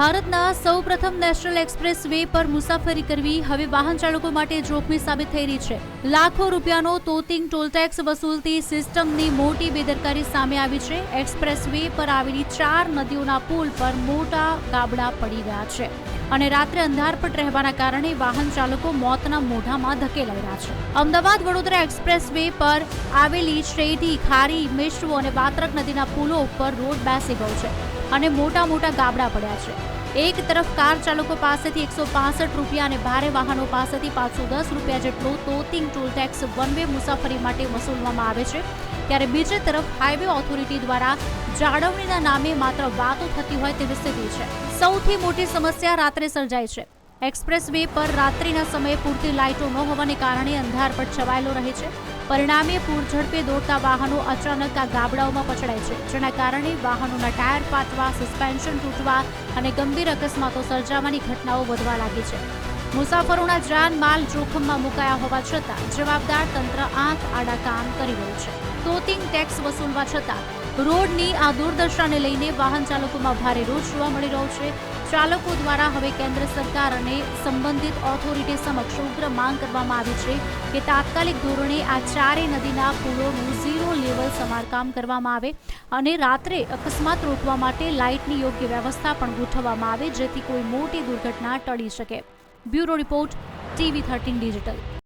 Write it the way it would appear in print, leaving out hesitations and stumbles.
ભારતના સૌપ્રથમ national express way પર મુસાફરી કરવી હવે વાહન ચાલકો માટે જોખમી સાબિત થઈ રહી છે. લાખો રૂપિયાનો તોતિંગ ટોલ ટેક્સ વસૂલતી સિસ્ટમની મોટી બેદરકારી સામે આવી છે. એક્સપ્રેસ વે પર આવેલી 4 નદીઓના પુલ પર મોટા ગાબડા પડી ગયા છે અને રાત્રે અંધારપટ રહેવાના કારણે વાહન ચાલકો મોતના મોઢામાં ધકેલાઈ રહ્યા છે. અમદાવાદ વડોદરા એક્સપ્રેસ વે પર આવેલી શેઢી, ખારી, મેશ્વો અને વાત્રક નદીના પુલો ઉપર રોડ બેસી ગયો છે અને મોટા મોટા ગાબડા પડ્યા છે. એક તરફ કાર ચાલકો પાસેથી 165 રૂપિયા અને ભારે વાહનો પાસેથી 510 રૂપિયા જેટલો તોતિંગ ટોલ ટેક્સ વન વે મુસાફરી માટે વસૂલવામાં આવે છે, ત્યારે બીજી તરફ હાઈવે ઓથોરિટી દ્વારા જાળવણીના નામે માત્ર વાતો થતી હોય તેવી સ્થિતિ છે. સૌથી મોટી સમસ્યા રાત્રે સર્જાય છે. એક્સપ્રેસ વે પર રાત્રિના સમયે પૂરતી લાઇટો ન હોવાને કારણે અંધારપટ છવાયેલો રહે છે. પરિણામે પૂર ઝડપે દોડતા વાહનો અચાનક આ ગાબડાઓમાં પછડાય છે, જેના કારણે વાહનોના ટાયર ફાટવા, સસ્પેન્શન તૂટવા અને ગંભીર અકસ્માતો સર્જાવાની ઘટનાઓ વધવા લાગી છે. મુસાફરોના જાનમાલ જોખમમાં મુકાયા હોવા છતાં જવાબદાર તંત્ર આંખ આડા કામ કરી રહ્યું છે. તોતિંગ ટેક્સ વસૂલવા છતાં રોડની આ દુર્દશાને લઈને વાહન ચાલકોમાં ભારે રોષ જોવા મળી રહ્યો છે. ચાલકો દ્વારા હવે કેન્દ્ર સરકાર અને સંબંધિત ઓથોરિટી સમક્ષ ઉગ્ર માંગ કરવામાં આવી છે કે તાત્કાલિક ધોરણે આ 4 નદીના પુલોનું ઝીરો લેવલ સમારકામ કરવામાં આવે અને રાત્રે અકસ્માત રોકવા માટે લાઇટની યોગ્ય વ્યવસ્થા પણ ગોઠવવામાં આવે, જેથી કોઈ મોટી દુર્ઘટના ટળી શકે. Bureau report, TV13 digital.